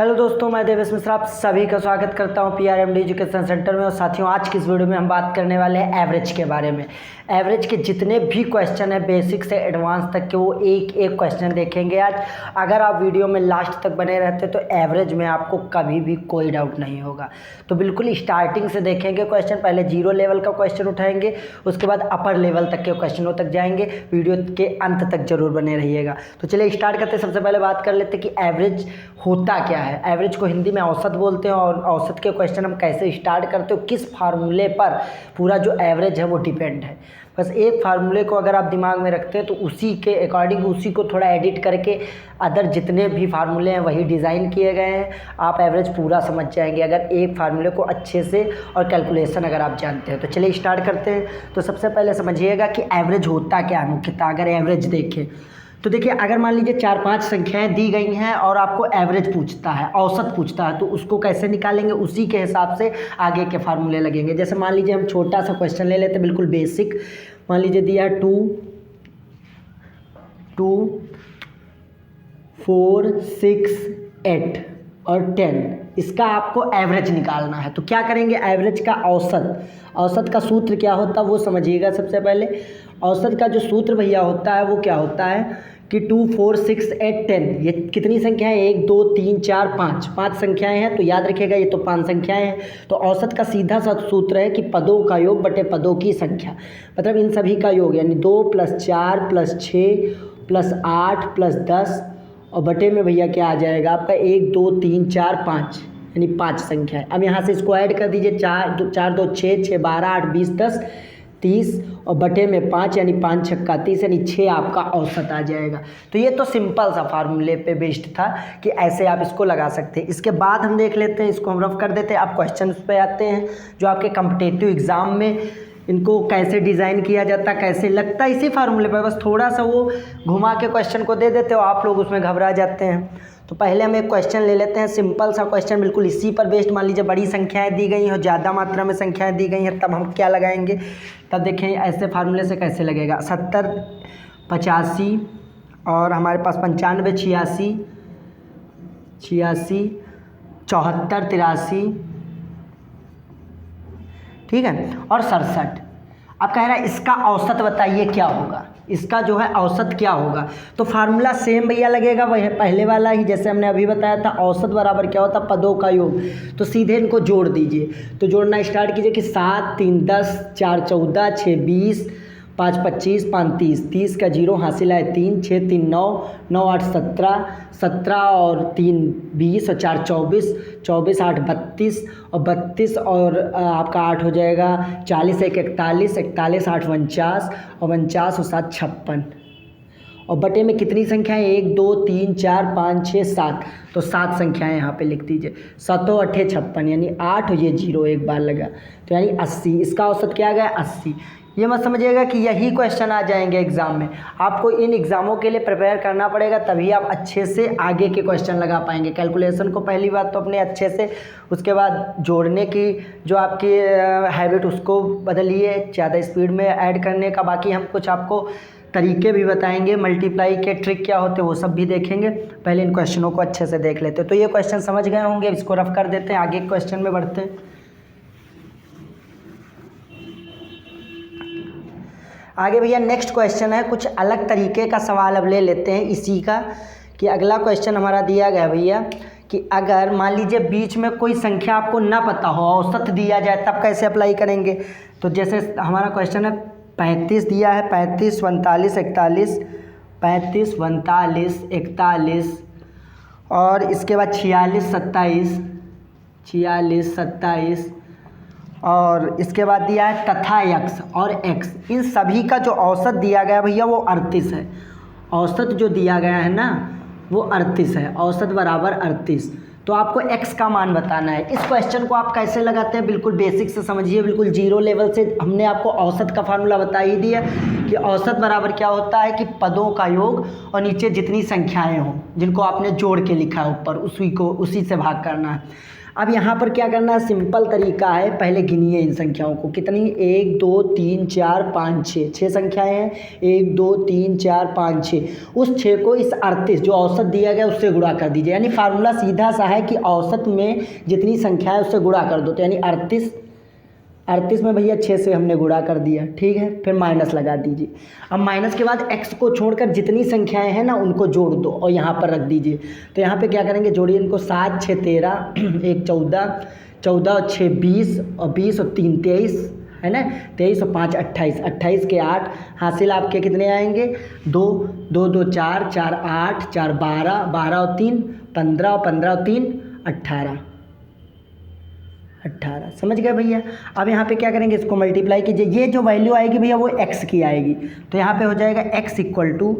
Hello दोस्तों, मैं देवेश मिश्रा आप सभी का स्वागत करता हूं पीआरएमडी एजुकेशन सेंटर में। और साथियों, आज की इस वीडियो में हम बात करने वाले हैं एवरेज के बारे में। एवरेज के जितने भी क्वेश्चन हैं बेसिक से एडवांस तक के, वो एक एक क्वेश्चन देखेंगे आज। अगर आप वीडियो में लास्ट तक बने रहते तो एवरेज में आपको कभी भी कोई डाउट नहीं होगा। तो बिल्कुल स्टार्टिंग से देखेंगे क्वेश्चन। पहले जीरो लेवल का क्वेश्चन उठाएंगे, उसके बाद अपर लेवल तक के क्वेश्चनों तक जाएंगे। वीडियो के अंत तक जरूर बने रहिएगा। तो चलिए स्टार्ट करते हैं। सबसे पहले बात कर लेते हैं कि एवरेज होता क्या है। एवरेज को हिंदी में औसत बोलते हैं। और औसत के क्वेश्चन हम कैसे स्टार्ट करते हो, किस फार्मूले पर पूरा जो एवरेज है वो डिपेंड है। बस एक फार्मूले को अगर आप दिमाग में रखते हैं तो उसी के अकॉर्डिंग उसी को थोड़ा एडिट करके अदर जितने भी फार्मूले हैं वही डिज़ाइन किए गए हैं। आप एवरेज पूरा समझ जाएंगे अगर एक फार्मूले को अच्छे से और कैलकुलेशन अगर आप जानते हैं। तो चलिए स्टार्ट करते हैं। तो सबसे पहले समझिएगा कि एवरेज होता क्या है मुख्यतः। अगर एवरेज देखें तो देखिए, अगर मान लीजिए 4-5 संख्याएं दी गई हैं और आपको एवरेज पूछता है, औसत पूछता है, तो उसको कैसे निकालेंगे, उसी के हिसाब से आगे के फार्मूले लगेंगे। जैसे मान लीजिए हम छोटा सा क्वेश्चन ले लेते हैं, बिल्कुल बेसिक। मान लीजिए दिया 2, 4, 6, 8 और 10। इसका आपको एवरेज निकालना है। तो क्या करेंगे, एवरेज का औसत का सूत्र क्या होता है वो समझिएगा। सबसे पहले औसत का जो सूत्र भैया होता है वो क्या होता है कि 2, 4, 6, 8, 10। ये कितनी संख्याएं, 1, 2, 3, 4, 5 संख्याएं हैं। तो याद रखिएगा ये तो 5 संख्याएं हैं। तो औसत का सीधा सा सूत्र है कि पदों का योग बटे पदों की संख्या, मतलब इन सभी का योग, यानी 2 + 4 + 6 + 8 + 10 और बटे में भैया क्या आ जाएगा आपका 1, 2, 3, 4, 5, यानी 5 संख्या है। अब यहाँ से इसको ऐड कर दीजिए। 4, 2, 6, 6, 12, 8, 20, 10, 30 और बटे में 5, यानी 5 छक्का 30, यानी 6 आपका औसत आ जाएगा। तो ये तो सिंपल सा फार्मूले पे बेस्ड था कि ऐसे आप इसको लगा सकते हैं। इसके बाद हम देख लेते हैं, इसको हम रफ कर देते हैं। अब क्वेश्चन पे आते हैं जो आपके कॉम्पिटिटिव एग्ज़ाम में इनको कैसे डिज़ाइन किया जाता, कैसे लगता है, इसी फार्मूले पर बस थोड़ा सा वो घुमा के क्वेश्चन को दे देते हो, आप लोग उसमें घबरा जाते हैं। तो पहले हम एक क्वेश्चन ले लेते हैं, सिंपल सा क्वेश्चन, बिल्कुल इसी पर बेस्ड। मान लीजिए बड़ी संख्याएं दी गई हैं और ज़्यादा मात्रा में संख्याएं दी गई हैं, तब हम क्या लगाएंगे। तब देखें ऐसे फार्मूले से कैसे लगेगा। 70, 85 और हमारे पास 95, 86, 74, 83, ठीक है, और 67। अब कह रहा है इसका औसत बताइए क्या होगा, इसका जो है औसत क्या होगा। तो फार्मूला सेम भैया लगेगा वह पहले वाला ही, जैसे हमने अभी बताया था। औसत बराबर क्या होता, पदों का योग। तो सीधे इनको जोड़ दीजिए। तो जोड़ना स्टार्ट कीजिए कि 7, 3, 10, 4, 14, 6, 20, 5, 25, 5, 30, 30 का जीरो हासिल है 3, 6, 3, 9, 9, 8, 17, 17 और 3, 20 और 4, 24, 24, 8, 32 और 32 और आपका 8 हो जाएगा 40, 1, 41, 41, 8, 49 और 49 और 7, 56 और बटे में कितनी संख्याएं, 1, 2, 3, 4, 5, 6, 7। तो 7 संख्याएं यहाँ पे लिख दीजिए। 7 8 56, यानी 8 और ये जीरो एक बार लगा, तो यानी 80। इसका औसत क्या आ गया, 80। ये मत समझिएगा कि यही क्वेश्चन आ जाएंगे एग्ज़ाम में। आपको इन एग्ज़ामों के लिए प्रिपेयर करना पड़ेगा, तभी आप अच्छे से आगे के क्वेश्चन लगा पाएंगे। कैलकुलेशन को पहली बात तो अपने अच्छे से, उसके बाद जोड़ने की जो आपकी हैबिट उसको बदलिए, ज़्यादा स्पीड में ऐड करने का। बाकी हम कुछ आपको तरीके भी बताएंगे, मल्टीप्लाई के ट्रिक क्या होते हैं वो सब भी देखेंगे। पहले इन क्वेश्चनों को अच्छे से देख लेते हैं। तो ये क्वेश्चन समझ गए होंगे, इसको रफ कर देते हैं, आगे क्वेश्चन में बढ़ते हैं। आगे भैया नेक्स्ट क्वेश्चन है, कुछ अलग तरीके का सवाल अब ले लेते हैं इसी का। कि अगला क्वेश्चन हमारा दिया गया भैया कि अगर मान लीजिए बीच में कोई संख्या आपको ना पता हो, औसत दिया जाए, तब कैसे अप्लाई करेंगे। तो जैसे हमारा क्वेश्चन है 35 दिया है, 35, 39, 41, 35, 39, 41 और इसके बाद 46, 27, 46, 27 और इसके बाद दिया है तथा x और x। इन सभी का जो औसत दिया गया भैया वो 38 है। औसत जो दिया गया है ना वो 38 है, औसत बराबर 38। तो आपको x का मान बताना है। इस क्वेश्चन को आप कैसे लगाते हैं, बिल्कुल बेसिक से समझिए, बिल्कुल जीरो लेवल से। हमने आपको औसत का फार्मूला बता ही दिया कि औसत बराबर क्या होता है कि पदों का योग और नीचे जितनी संख्याएं हों जिनको आपने जोड़ के लिखा है ऊपर, उसी से भाग करना है। अब यहाँ पर क्या करना है, सिंपल तरीका है, पहले गिनिए इन संख्याओं को, कितनी 1 2 3 4 5 6, 6 संख्याएं हैं, 1 2 3 4 5 6, उस 6 को इस 38 जो औसत दिया गया उससे गुणा कर दीजिए। यानी फार्मूला सीधा सा है कि औसत में जितनी संख्या है उससे गुणा कर दो, तो यानी 38 में भैया 6 से हमने गुणा कर दिया, ठीक है। फिर माइनस लगा दीजिए। अब माइनस के बाद x को छोड़कर जितनी संख्याएं हैं ना उनको जोड़ दो और यहाँ पर रख दीजिए। तो यहाँ पे क्या करेंगे, जोड़िए इनको, 7 6 13, 1 14, 14 और 6 20 और 20 और 3 23 है ना, 23 और 5 28, 28 के 8 हासिल आपके कितने आएंगे, 2 2 2 4 4 8 4 12, 12 और 3 15 और 15 और 3 18, समझ गए भैया। अब यहाँ पे क्या करेंगे, इसको मल्टीप्लाई कीजिए, ये जो वैल्यू आएगी भैया वो x की आएगी, तो यहाँ पे हो जाएगा x इक्वल टू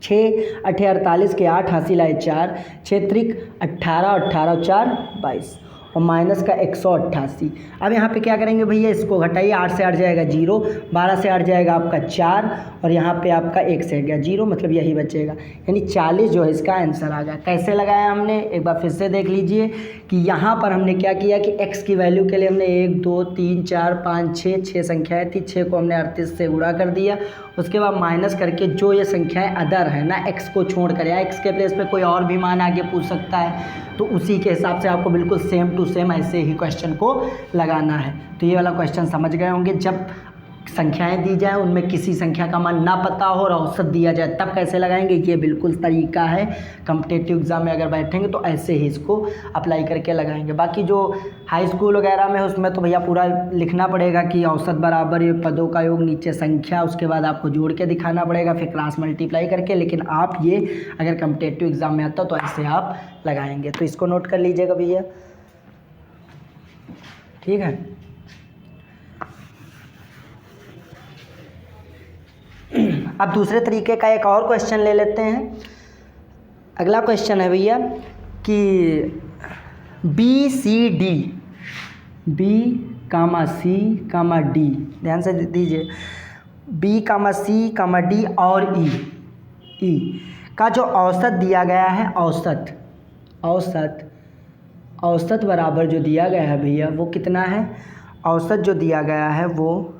6 8 48 के 8 हासिल आए 4, 6 त्रिक 18, 18 और 4 22 और माइनस का 188। अब यहाँ पे क्या करेंगे भैया, इसको घटाइए, 8 से 8 जाएगा 0, 12 से 8 जाएगा आपका 4 और यहाँ पे आपका 1 से गया 0, मतलब यही बचेगा, यानी 40 जो है इसका आंसर आ गया। कैसे लगाया हमने, एक बार फिर से देख लीजिए कि यहाँ पर हमने क्या किया कि x की वैल्यू के लिए हमने 1 2 3 4 5 6 संख्याएँ थी, 6 को हमने 38 से गुणा कर दिया, उसके बाद माइनस करके जो ये संख्याएं अदर है ना x को छोड़ कर, या x के प्लेस पे कोई और भी मान आगे पूछ सकता है, तो उसी के हिसाब से आपको बिल्कुल सेम टू सेम ऐसे ही क्वेश्चन को लगाना है। तो ये वाला क्वेश्चन समझ गए होंगे, जब संख्याएं दी जाए उनमें किसी संख्या का मान ना पता हो और औसत दिया जाए तब कैसे लगाएंगे, ये बिल्कुल तरीका है। कॉम्पिटिटिव एग्ज़ाम में अगर बैठेंगे तो ऐसे ही इसको अप्लाई करके लगाएंगे। बाकी जो हाई स्कूल वगैरह में उसमें तो भैया पूरा लिखना पड़ेगा कि औसत बराबर ये पदों का योग, नीचे संख्या, उसके बाद आपको जोड़ के दिखाना पड़ेगा, फिर क्लास मल्टीप्लाई करके। लेकिन आप ये अगर कॉम्पिटिटिव एग्ज़ाम में आता तो ऐसे आप लगाएंगे। तो इसको नोट कर लीजिएगा भैया, ठीक है। अब दूसरे तरीके का एक और क्वेश्चन ले लेते हैं। अगला क्वेश्चन है भैया कि BCD, B, C, D, ध्यान से दीजिए, B, C, D और E का जो औसत दिया गया है, औसत बराबर जो दिया गया है भैया वो कितना है, औसत जो दिया गया है वो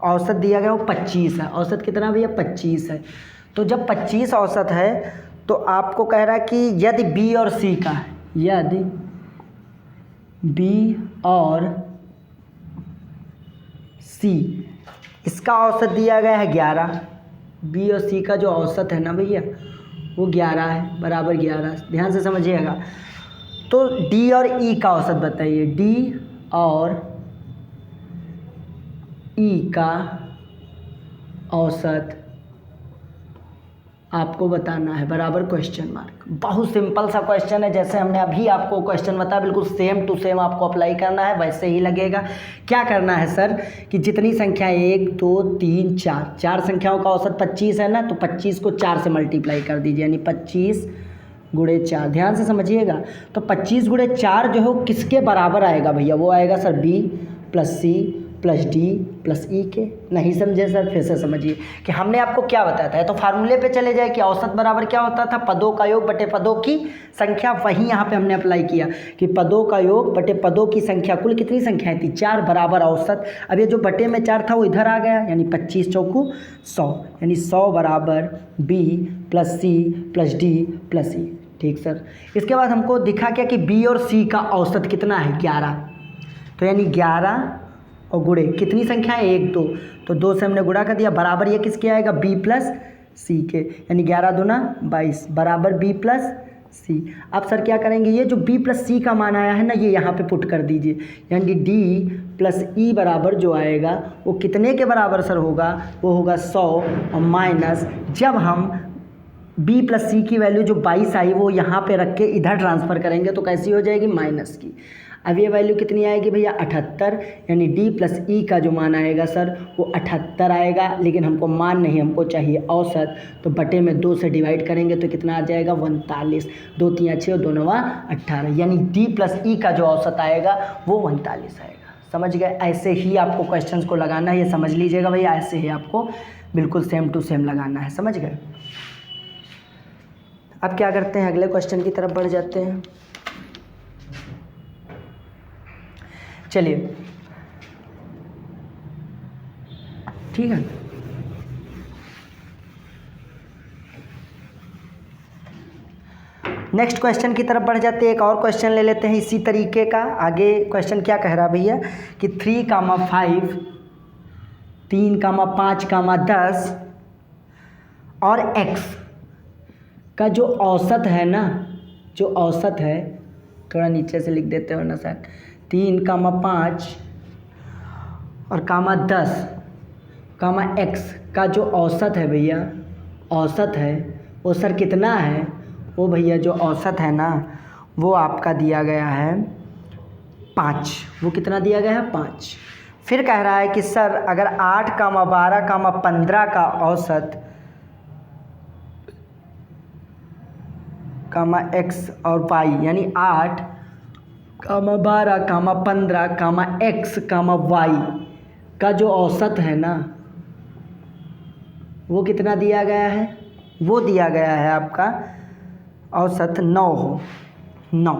औसत दिया गया वो 25 है। औसत कितना भैया, 25 है। तो जब 25 औसत है तो आपको कह रहा है कि यदि B और C का है, यदि B और C इसका औसत दिया गया है 11, B और C का जो औसत है ना भैया वो 11 है, बराबर 11, ध्यान से समझिएगा। तो D और E का औसत बताइए, D और E का औसत आपको बताना है, बराबर क्वेश्चन मार्क। बहुत सिंपल सा क्वेश्चन है, जैसे हमने अभी आपको क्वेश्चन बताया बिल्कुल सेम टू सेम आपको अप्लाई करना है, वैसे ही लगेगा। क्या करना है सर कि जितनी संख्या 1 2 3 4 संख्याओं का औसत 25 है ना, तो 25 को 4 से मल्टीप्लाई कर दीजिए, यानी 25 गुणे 4, ध्यान से समझिएगा। तो 25 गुणे 4 जो है वो किसके बराबर आएगा भैया, वो आएगा sir B plus C plus D plus E के। नहीं समझे सर, फिर से समझिए कि हमने आपको क्या बताया था। तो फार्मूले पे चले जाए कि औसत बराबर क्या होता था, पदों का योग बटे पदों की संख्या। वहीं यहाँ पे हमने अप्लाई किया कि पदों का योग बटे पदों की संख्या, कुल कितनी संख्याएं थी 4, बराबर औसत। अब ये जो बटे में 4 था वो इधर आ गया, यानी 25 चौकू 100, यानी 100 बराबर B plus C plus D plus E। ठीक सर। इसके बाद हमको दिखा क्या कि B और C का औसत कितना है 11, तो यानी 11 और गुणे कितनी संख्या है 1 2, तो 2 से हमने गुणा कर दिया, बराबर ये किसके आएगा B प्लस C के, यानी 11 दूना 22 बराबर B प्लस C। अब सर क्या करेंगे, ये जो B प्लस C का मान आया है ना, ये यहाँ पे पुट कर दीजिए, यानी D प्लस E बराबर जो आएगा वो कितने के बराबर सर होगा, वो होगा 100 और माइनस, जब हम B प्लस C की वैल्यू जो 22 आई वो यहाँ पे रख के इधर ट्रांसफ़र करेंगे तो कैसी हो जाएगी, माइनस की। अब ये वैल्यू कितनी आएगी भैया 78, यानी D प्लस E का जो मान आएगा सर वो 78 आएगा, लेकिन हमको मान नहीं, हमको चाहिए औसत। तो बटे में 2 से डिवाइड करेंगे तो कितना आ जाएगा 39, 2 3 6 2 9 18, यानी D प्लस E का जो औसत आएगा वो 39 आएगा। समझ गए, ऐसे ही आपको क्वेश्चंस को लगाना है, ये समझ लीजिएगा भैया, ऐसे ही आपको बिल्कुल सेम टू सेम लगाना है, समझ गए। अब क्या करते हैं, अगले क्वेश्चन की तरफ बढ़ जाते हैं। चलिए ठीक है, नेक्स्ट क्वेश्चन की तरफ बढ़ जाते हैं। एक और क्वेश्चन ले लेते हैं इसी तरीके का। आगे क्वेश्चन क्या कह रहा भैया कि 3,5 3,5, 10 और x का जो औसत है ना, जो औसत है, थोड़ा नीचे से लिख देते हो ना सर, 3,5 और 10 x का जो औसत है भैया, औसत है वो सर कितना है, वो भैया जो औसत है ना वो आपका दिया गया है 5। वो कितना दिया गया है 5। फिर कह रहा है कि सर अगर 8, 12, 15 का औसत x और y यानी 8, 12, 15, x, y का जो औसत है ना वो कितना दिया गया है, वो दिया गया है आपका औसत 9।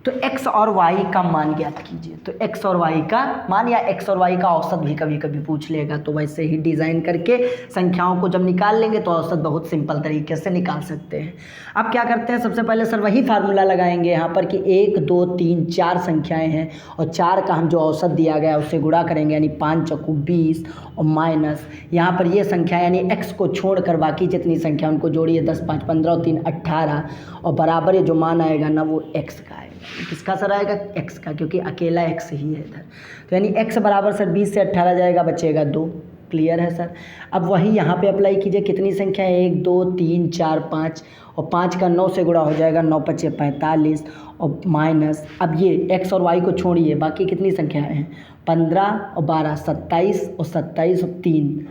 तो x और y का मान ज्ञात कीजिए। तो x और y का मान या x और y का औसत भी कभी कभी पूछ लेगा, तो वैसे ही डिज़ाइन करके संख्याओं को जब निकाल लेंगे तो औसत बहुत सिंपल तरीके से निकाल सकते हैं। अब क्या करते हैं, सबसे पहले सर वही फार्मूला लगाएंगे यहाँ पर कि 1, 2, 3, 4 संख्याएँ हैं और 4 का हम जो औसत दिया गया है उससे गुणा करेंगे, यानी 5 चौकू 20 और माइनस यहाँ पर ये संख्या यानी x को छोड़कर बाकी जितनी संख्या उनको जोड़िए, 10, 5, 15 और 3, 18 और बराबर ये जो मान आएगा ना वो x का आएगा। किसका सर आएगा, x का, क्योंकि अकेला x ही है इधर। तो यानी x बराबर सर 20 से 18 जाएगा, बचेगा 2। क्लियर है सर। अब वही यहाँ पे अप्लाई कीजिए, कितनी संख्या है, 1, 2, 3, 4, 5 और 5 का 9 से गुणा हो जाएगा, 9 5 45 और माइनस, अब ये x और y को छोड़िए, बाकी कितनी संख्या हैं, 15 और 12 27 और 27 और 3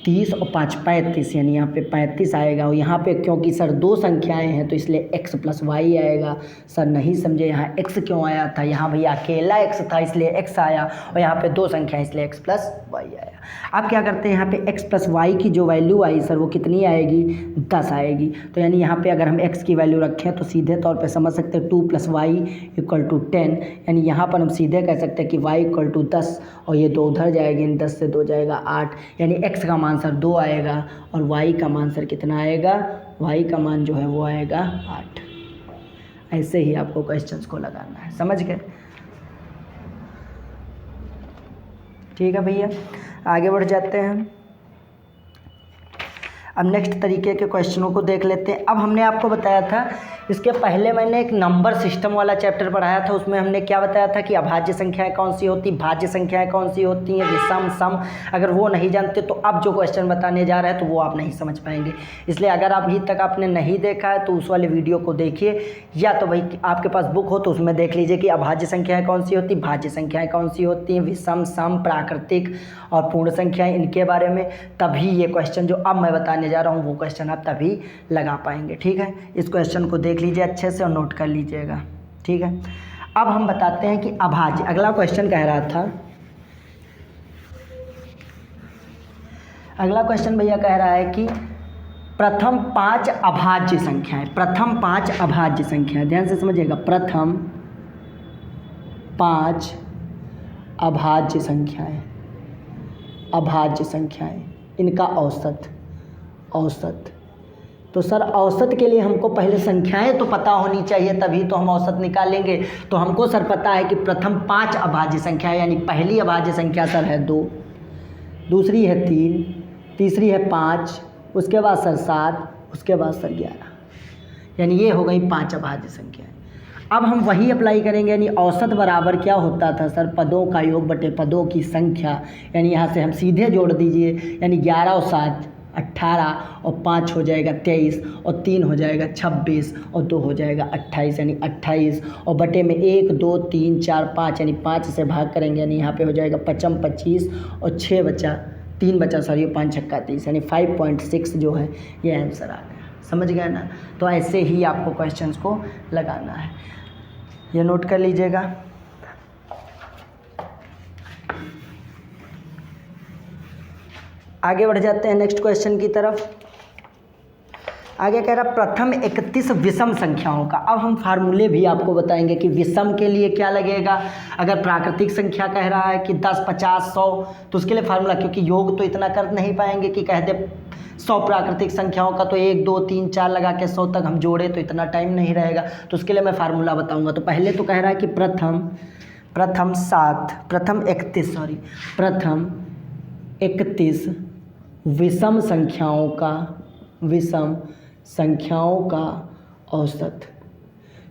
30 और 5 35, यानी यहाँ पे 35 आएगा। और यहाँ पे क्योंकि सर 2 संख्याएं हैं तो इसलिए x प्लस वाई आएगा। सर नहीं समझे यहाँ x क्यों आया था, यहाँ भैया अकेला x था इसलिए x आया और यहाँ पे 2 संख्याएं इसलिए x प्लस वाई आया। अब क्या करते हैं, यहाँ पे x प्लस वाई की जो वैल्यू आई सर वो कितनी आएगी, 10 आएगी। तो यानी यहाँ पे अगर हम x की वैल्यू रखें तो सीधे तौर पे समझ सकते हैं 2 + y = 10, यानी यहाँ पर हम सीधे कह सकते हैं कि y = 10 और ये 2 उधर जाएगी, 10 से 2 जाएगा 8, यानी x का मान सर 2 आएगा और y का मान सर कितना आएगा, y का मान जो है वो आएगा 8। ऐसे ही आपको क्वेश्चंस को लगाना है, समझ गए। ठीक है भैया, आगे बढ़ जाते हैं। अब नेक्स्ट तरीके के क्वेश्चनों को देख लेते हैं। अब हमने आपको बताया था, इसके पहले मैंने एक नंबर सिस्टम वाला चैप्टर पढ़ाया था, उसमें हमने क्या बताया था कि अभाज्य संख्याएं कौन सी होती, भाज्य संख्याएं कौन सी होती हैं, विषम, सम। अगर वो नहीं जानते तो अब जो क्वेश्चन बताने जा रहे हैं तो वो आप नहीं समझ पाएंगे। इसलिए अगर अभी तक आपने नहीं देखा है तो उस वाले वीडियो को देखिए, या तो भाई आपके पास बुक हो तो उसमें देख लीजिए कि अभाज्य संख्याएँ कौन सी होती, भाज्य संख्याएँ कौन सी होती हैं, विषम, सम, प्राकृतिक और पूर्ण संख्याएँ, इनके बारे में। तभी ये क्वेश्चन जो अब मैं बताने जा रहा हूँ वो क्वेश्चन आप तभी लगा पाएंगे। ठीक है, इस क्वेश्चन को देख लीजिए अच्छे से और नोट कर लीजिएगा। ठीक है, अब हम बताते हैं कि अभाज्य, अगला क्वेश्चन कह रहा था, अगला क्वेश्चन भैया कह रहा है कि प्रथम 5 अभाज्य संख्याएं, प्रथम 5 अभाज्य संख्याएं, ध्यान से समझिएगा, प्रथम 5 अभाज्य संख्याएं, अभाज्य संख्याएं, इनका औसत, औसत। तो सर औसत के लिए हमको पहले संख्याएं तो पता होनी चाहिए, तभी तो हम औसत निकालेंगे। तो हमको सर पता है कि प्रथम 5 अभाज्य संख्या, यानी पहली अभाज्य संख्या सर है 2, दूसरी है 3, तीसरी है 5, उसके बाद सर 7, उसके बाद सर 11, यानी ये हो गई 5 अभाज्य संख्याएं। अब हम वही अप्लाई करेंगे, यानी औसत बराबर क्या होता था सर, पदों का योग बटे पदों की संख्या। यानी यहाँ से हम सीधे जोड़ दीजिए, यानी 11 और 7 18 और 5 हो जाएगा 23 और 3 हो जाएगा 26 और 2 हो जाएगा 28, यानी 28 और बटे में 1 2 3 4 5, यानी 5 से भाग करेंगे, यानी यहाँ पे हो जाएगा 5 25 और 6 बचा, 3 बचा सॉरी, 5 छक्का 30, यानी 5.6 जो है ये आंसर आ गया। समझ गए ना। तो ऐसे ही आपको क्वेश्चंस को लगाना है, ये नोट कर लीजिएगा। आगे बढ़ जाते हैं नेक्स्ट क्वेश्चन की तरफ। आगे कह रहा प्रथम 31 विषम संख्याओं का। अब हम फार्मूले भी आपको बताएंगे कि विषम के लिए क्या लगेगा। अगर प्राकृतिक संख्या कह रहा है कि 10, 50, 100 तो उसके लिए फार्मूला, क्योंकि योग तो इतना कर नहीं पाएंगे कि कह दे 100 प्राकृतिक संख्याओं का तो 1, 2, 3, 4 लगा के 100 तक हम जोड़े तो इतना टाइम नहीं रहेगा। तो उसके लिए मैं फार्मूला बताऊंगा। तो पहले तो कह रहा है कि प्रथम 31 विषम संख्याओं का औसत।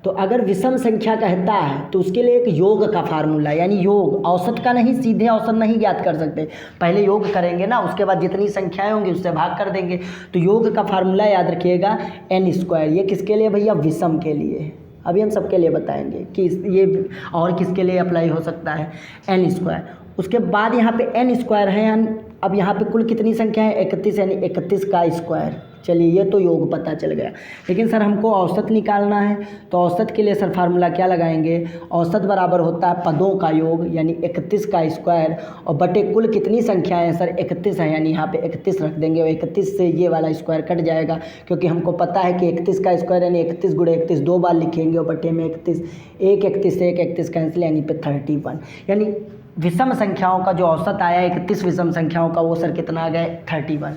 तो अगर विषम संख्या कहता है तो उसके लिए एक योग का फार्मूला, यानी योग औसत का नहीं, सीधे औसत नहीं ज्ञात कर सकते, पहले योग करेंगे ना, उसके बाद जितनी संख्याएं होंगी उससे भाग कर देंगे। तो योग का फार्मूला याद रखिएगा n²। ये किसके लिए भैया? विषम के लिए। अभी हम सबके लिए बताएंगे कि ये और किसके लिए अप्लाई हो सकता है, n²। उसके बाद यहाँ पे n² है, अब यहाँ पे कुल कितनी संख्या है? 31, यानी 31 का स्क्वायर। चलिए ये तो योग पता चल गया, लेकिन सर हमको औसत निकालना है। तो औसत के लिए सर फार्मूला क्या लगाएंगे? औसत बराबर होता है पदों का योग, यानी 31 का स्क्वायर, और बटे कुल कितनी संख्याएं हैं? सर 31 है, यानी यहाँ पे 31 रख देंगे, और 31 से ये वाला स्क्वायर कट जाएगा, क्योंकि हमको पता है कि 31 का स्क्वायर यानी 31 × 31 2 बार लिखेंगे, और बटे में 31, 31 से 31 कैंसिल, यानी पे 31। यानी विषम संख्याओं का जो औसत आया 31 विषम संख्याओं का, वो सर कितना आ गया? 31।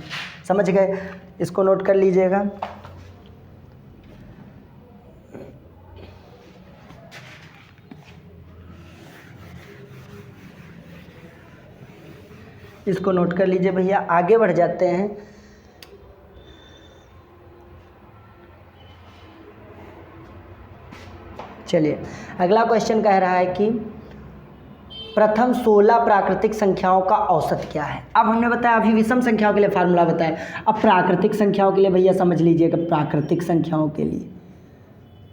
समझ गए? इसको नोट कर लीजिएगा। इसको नोट कर लीजिए भैया। आगे बढ़ जाते हैं। चलिए अगला क्वेश्चन कह रहा है कि प्रथम 16 प्राकृतिक संख्याओं का औसत क्या है। अब हमने बताया, अभी विषम संख्याओं के लिए फार्मूला बताया, अब प्राकृतिक संख्याओं के लिए भैया समझ लीजिएगा। प्राकृतिक संख्याओं के लिए,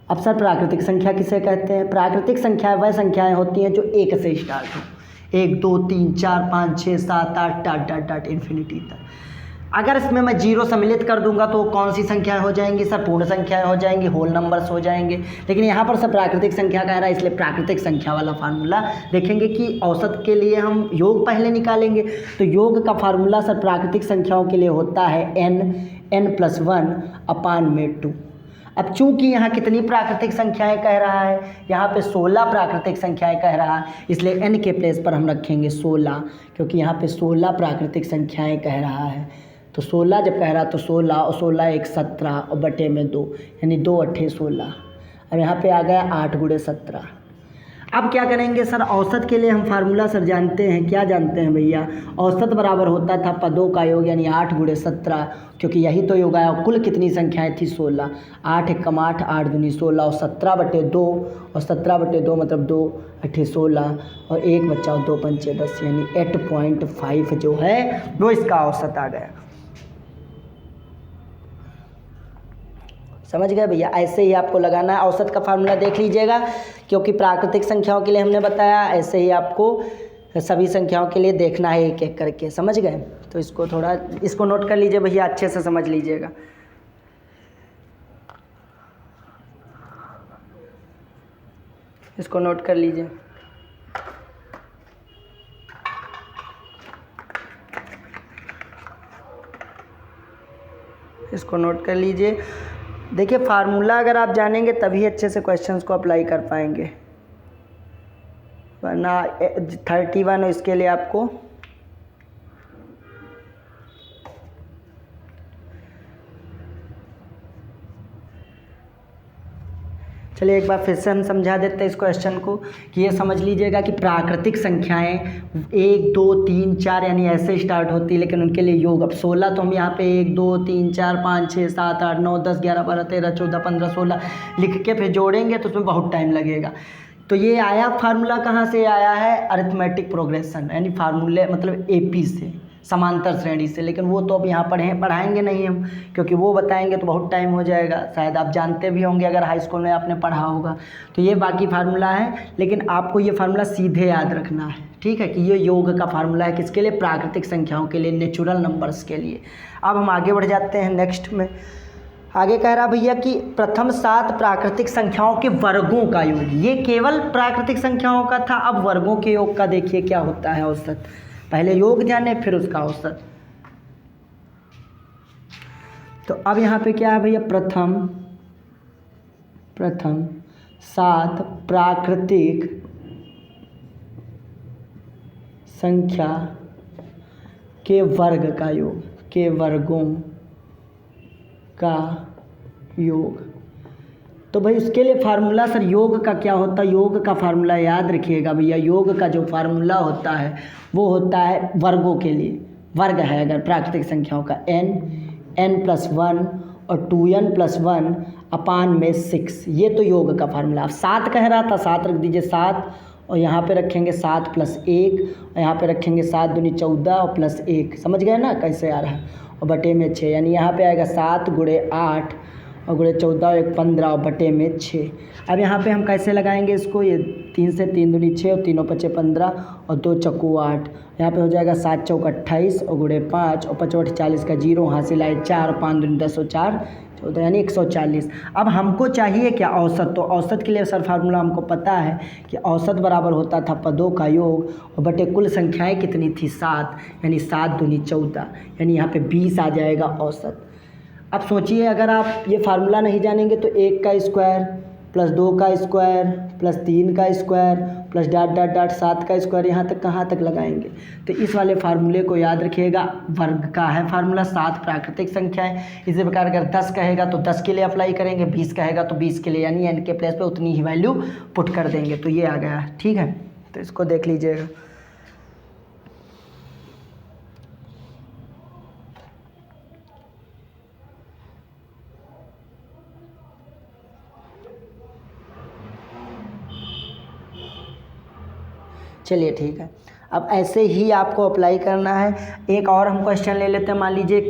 अब सर प्राकृतिक संख्या किसे कहते हैं? प्राकृतिक संख्याएं वह संख्याएं होती हैं जो 1 से स्टार्ट हो, 1, 2, 3, 4, 5, 6, 7, 8 डॉट इन्फिनिटी तक। अगर इसमें मैं 0 सम्मिलित कर दूंगा तो कौन सी संख्याएं हो जाएंगी? सर पूर्ण संख्याएं हो जाएंगी, होल नंबर्स हो जाएंगे। लेकिन यहाँ पर सर प्राकृतिक संख्या कह रहा है, इसलिए प्राकृतिक संख्या वाला फार्मूला देखेंगे कि औसत के लिए हम योग पहले निकालेंगे। तो योग का फार्मूला सर प्राकृतिक संख्याओं के लिए होता है n+1/2। अब चूंकि यहाँ कितनी प्राकृतिक संख्याएं कह रहा है? यहाँ पे 16 प्राकृतिक संख्याएं कह रहा है, इसलिए n के प्लेस पर हम रखेंगे 16, क्योंकि यहाँ पे 16 प्राकृतिक संख्याएं कह रहा है। तो 16 जब कह रहा तो 16 और 16 1 17 और बटे में 2, यानी 2 8 16। अब यहाँ पे आ गया 8 × 17। अब क्या करेंगे सर? औसत के लिए हम फार्मूला सर जानते हैं, क्या जानते हैं भैया? औसत बराबर होता था पदों का योग, यानी 8 × 17, क्योंकि यही तो योग आया। कुल कितनी संख्याएं थी? 16। 8 × 8, 8 दूनी 16, और 17/2, और 17/2 मतलब 2 8 16, और 1 बच्चा और 2 पंचे 10, यानी 8.5 जो है वो इसका औसत आ गया। समझ गए भैया? ऐसे ही आपको लगाना है। औसत का फार्मूला देख लीजिएगा, क्योंकि प्राकृतिक संख्याओं के लिए हमने बताया, ऐसे ही आपको सभी संख्याओं के लिए देखना है एक एक करके। समझ गए? तो इसको नोट कर लीजिए भैया, अच्छे से समझ लीजिएगा। इसको नोट कर लीजिए। इसको नोट कर लीजिए। देखिए फार्मूला अगर आप जानेंगे तभी अच्छे से क्वेश्चंस को अप्लाई कर पाएंगे, वरना 31 इसके लिए आपको चलिए एक बार फिर से हम समझा देते हैं इस क्वेश्चन को, कि ये समझ लीजिएगा कि प्राकृतिक संख्याएं 1 2 3 4 यानी ऐसे स्टार्ट होती है, लेकिन उनके लिए योग। अब 16 तो हम यहाँ पे 1 2 3 4 5 6 7 8 9 10 11 12 13 14 15 16 लिख के फिर जोड़ेंगे तो उसमें बहुत टाइम लगेगा। तो ये आया फार्मूला कहाँ से आया है? अरिथमेटिक प्रोग्रेशन, यानी फार्मूले मतलब AP से, समांतर श्रेणी से। लेकिन वो तो अब यहाँ पढ़ाएंगे नहीं हम, क्योंकि वो बताएंगे तो बहुत टाइम हो जाएगा। शायद आप जानते भी होंगे अगर हाई स्कूल में आपने पढ़ा होगा। तो ये बाकी फार्मूला है, लेकिन आपको ये फार्मूला सीधे याद रखना है, ठीक है, कि ये योग का फार्मूला है किसके लिए? प्राकृतिक संख्याओं के लिए, नेचुरल नंबर्स के लिए। अब हम आगे बढ़ जाते हैं नेक्स्ट में। आगे कह रहा भैया कि प्रथम 7 प्राकृतिक संख्याओं के वर्गों का योग। ये केवल प्राकृतिक संख्याओं का था, अब वर्गों के योग का देखिए क्या होता है औसत। पहले योग जाने फिर उसका औसत। तो अब यहाँ पे क्या है भैया, प्रथम 7 प्राकृतिक संख्या के वर्ग का योग, के वर्गों का योग। तो भाई उसके लिए फार्मूला, सर योग का क्या होता है, योग का फार्मूला याद रखिएगा भैया, योग का जो फार्मूला होता है वो होता है वर्गों के लिए, वर्ग है अगर प्राकृतिक संख्याओं का n+1 और 2n+1 अपान में 6, ये तो योग का फार्मूला। अब 7 कह रहा था, 7 रख दीजिए 7, और यहाँ पे रखेंगे 7 + 1, और यहाँ पे रखेंगे 7 दूनी 14 और +1, समझ गए ना कैसे आ रहा है, और बटे में 6, यानी यहाँ पे आएगा 7 × 8 और × 14 और 1 15 और बटे में 6। अब यहाँ पे हम कैसे लगाएंगे इसको, ये 3 से 3 दूनी 6 और 3 × 5 15 और 2 चक्कू 8, यहाँ पे हो जाएगा 7 चौक 28 और × 5 और 5 8 40 का 0 हासिल आए 4 और 5 दूनी 10 और 4 14, यानी 140। अब हमको चाहिए क्या, औसत। तो औसत के लिए सर फार्मूला हमको पता है कि औसत बराबर होता था पदों का योग और बटे कुल संख्याएं कितनी थी 7, यानी 7 दूनी 14, यानी यहाँ पे 20 आ जाएगा औसत। अब सोचिए अगर आप ये फार्मूला नहीं जानेंगे तो 1 का स्क्वायर प्लस 2 का स्क्वायर प्लस 3 का square plus dot dot dot 7 का स्क्वायर, यहाँ तक कहाँ तक लगाएंगे। तो इस वाले फार्मूले को याद रखिएगा, वर्ग का है फार्मूला, 7 प्राकृतिक संख्या है। इसी प्रकार अगर 10 कहेगा तो 10 के लिए अप्लाई करेंगे, 20 कहेगा तो 20 के लिए, यानी n के प्लेस पे उतनी ही वैल्यू पुट कर देंगे। तो ये आ गया, ठीक है, तो इसको देख लीजिएगा। चलिए ठीक है, अब ऐसे ही आपको अप्लाई करना है। एक और हम क्वेश्चन ले लेते हैं, मान लीजिए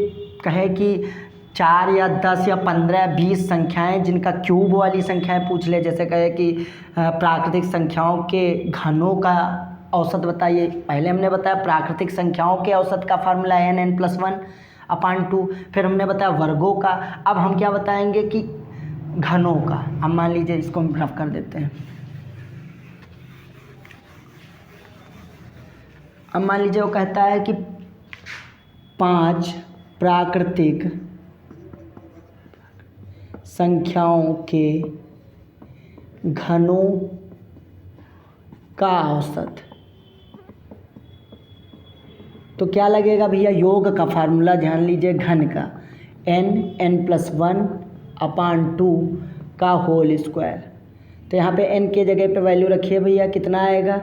कहे कि 4 या 10 या 15 या 20 संख्याएं जिनका क्यूब वाली संख्याएं पूछ ले, जैसे कहे कि प्राकृतिक संख्याओं के घनों का औसत बताइए। पहले हमने बताया प्राकृतिक संख्याओं के औसत का फार्मूला n+1 अपान 2, फिर हमने बताया वर्गों का। अब हम क्या बताएंगे कि घनों का। अब मान लीजिए इसको हम रफ कर देते हैं। अब मान लीजिए वो कहता है कि 5 प्राकृतिक संख्याओं के घनों का औसत। तो क्या लगेगा भैया, योग का फार्मूला ध्यान लीजिए, घन का n+1 अपान 2 का होल स्क्वायर। तो यहाँ पे n के जगह पे वैल्यू रखिए भैया, कितना आएगा,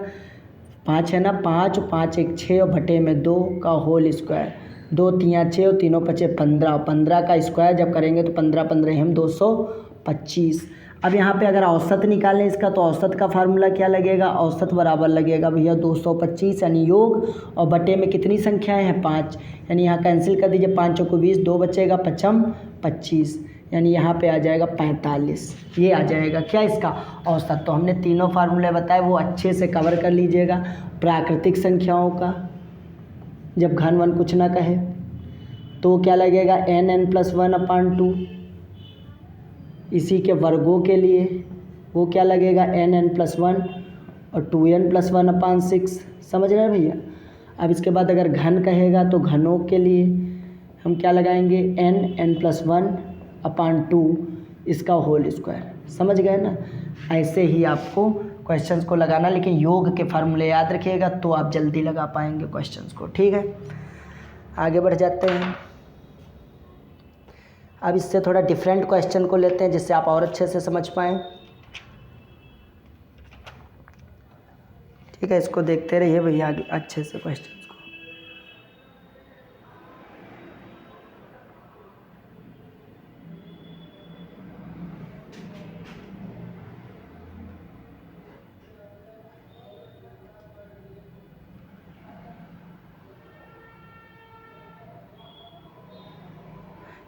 5 है ना, 5 और 5 1 6 और बटे में 2 का होल स्क्वायर, 2 3 6 और 3 5 15, 15 का स्क्वायर जब करेंगे तो 15 15 हम 225। अब यहाँ पे अगर औसत निकालें इसका, तो औसत का फार्मूला क्या लगेगा, औसत बराबर लगेगा भैया 225, यानी योग और बटे में कितनी संख्याएं हैं 5, यानी यहाँ कैंसिल कर दीजिए, 5 चौको 20, 2 बचेगा 5 25, यानी यहाँ पे आ जाएगा 45। ये आ जाएगा क्या इसका औसत। तो हमने तीनों फार्मूले बताए, वो अच्छे से कवर कर लीजिएगा। प्राकृतिक संख्याओं का जब घन वन कुछ ना कहे तो क्या लगेगा, n+1 अपान 2। इसी के वर्गों के लिए वो क्या लगेगा, n+1 और 2n+1 अपान 6। समझ रहे हैं भैया। अब इसके बाद अगर घन कहेगा तो घनों के लिए हम क्या लगाएंगे, n+1 अपान 2 इसका होल स्क्वायर। समझ गए ना। ऐसे ही आपको क्वेश्चंस को लगाना, लेकिन योग के फार्मूले याद रखिएगा तो आप जल्दी लगा पाएंगे क्वेश्चंस को। ठीक है, आगे बढ़ जाते हैं। अब इससे थोड़ा डिफरेंट क्वेश्चन को लेते हैं जिससे आप और अच्छे से समझ पाएँ। ठीक है, इसको देखते रहिए भैया आगे अच्छे से क्वेश्चन को।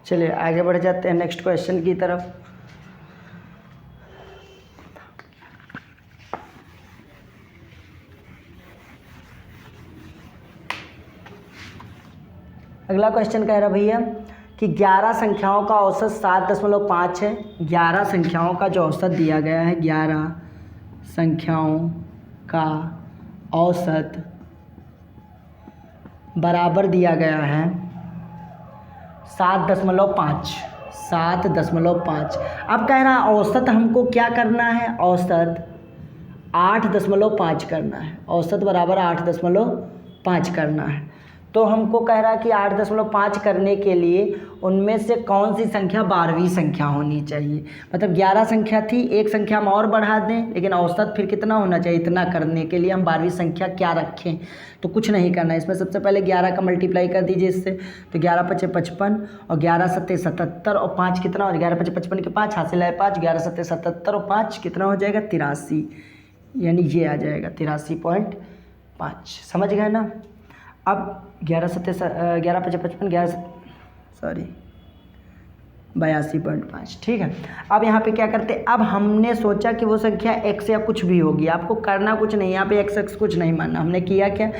चलिए आगे बढ़ जाते हैं नेक्स्ट क्वेश्चन की तरफ। अगला क्वेश्चन कह रहा भैया कि 11 संख्याओं का औसत 7.5 है। 11 संख्याओं का जो औसत दिया गया है, 11 संख्याओं का औसत बराबर दिया गया है 7.5, 7.5। अब कह रहा है औसत हमको क्या करना है, औसत 8.5 करना है, औसत बराबर 8.5 करना है। तो हमको कह रहा है कि 8.5 करने के लिए उनमें से कौन सी संख्या 12वीं संख्या होनी चाहिए। मतलब 11 संख्या थी, एक संख्या हम और बढ़ा दें, लेकिन औसत फिर कितना होना चाहिए, इतना करने के लिए हम 12वीं संख्या क्या रखें। तो कुछ नहीं करना है इसमें, सबसे पहले 11 का मल्टीप्लाई कर दीजिए इससे। तो 11 × 5 = 55 और 11 × 7 = 77 और 5 कितना हो जाएगा, 11 × 5 = 55 के 5 हासिल है 5, 11 × 7 = 77 और 5 कितना हो जाएगा 83, यानी ये आ जाएगा 83.5। समझ गए ना। अब 11 × 5 = 55, 82.5। ठीक है। अब यहाँ पे क्या करते हैं, अब हमने सोचा कि वो संख्या x या कुछ भी होगी, आपको करना कुछ नहीं, यहाँ पे x कुछ नहीं मानना। हमने किया क्या,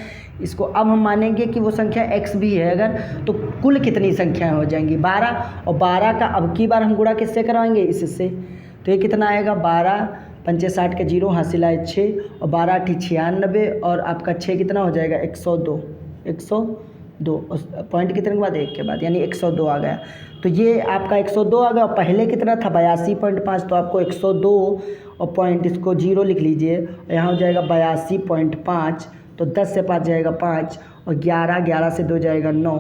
इसको अब हम मानेंगे कि वो संख्या x भी है अगर, तो कुल कितनी संख्याएं हो जाएंगी 12, और 12 का अब की बार हम गुणा किससे करवाएंगे, इससे। तो ये कितना आएगा 12 × 5 = 60 के 0 हासिल आए 6 और 12 × 8 = 96 और आपका 6 कितना हो जाएगा 102, 102 पॉइंट कितने के बाद, 1 के बाद, यानी 102 आ गया। तो ये आपका 102 आ गया। और पहले कितना था 82.5, तो आपको 102 और पॉइंट इसको 0 लिख लीजिए, यहाँ हो जाएगा 82.5। तो 10 से 5 जाएगा 5 और 11 से 2 जाएगा 9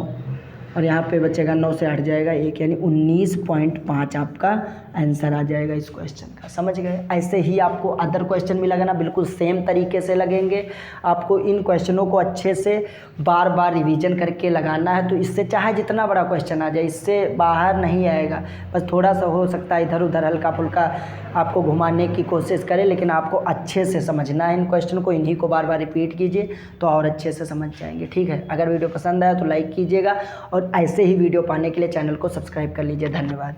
और यहाँ पे बचेगा 9 से 8 जाएगा 1, यानी 19.5 आपका आंसर आ जाएगा इस क्वेश्चन का। समझ गए। ऐसे ही आपको अदर क्वेश्चन भी लगाना, बिल्कुल सेम तरीके से लगेंगे। आपको इन क्वेश्चनों को अच्छे से बार बार रिवीजन करके लगाना है, तो इससे चाहे जितना बड़ा क्वेश्चन आ जाए इससे बाहर नहीं आएगा। बस थोड़ा सा हो सकता है इधर उधर हल्का फुल्का आपको घुमाने की कोशिश करें, लेकिन आपको अच्छे से समझना है इन क्वेश्चन को, इन्हीं को बार बार रिपीट कीजिए तो और अच्छे से समझ जाएंगे। ठीक है। अगर वीडियो पसंद आया तो लाइक कीजिएगा और ऐसे ही वीडियो पाने के लिए चैनल को सब्सक्राइब कर लीजिए। धन्यवाद।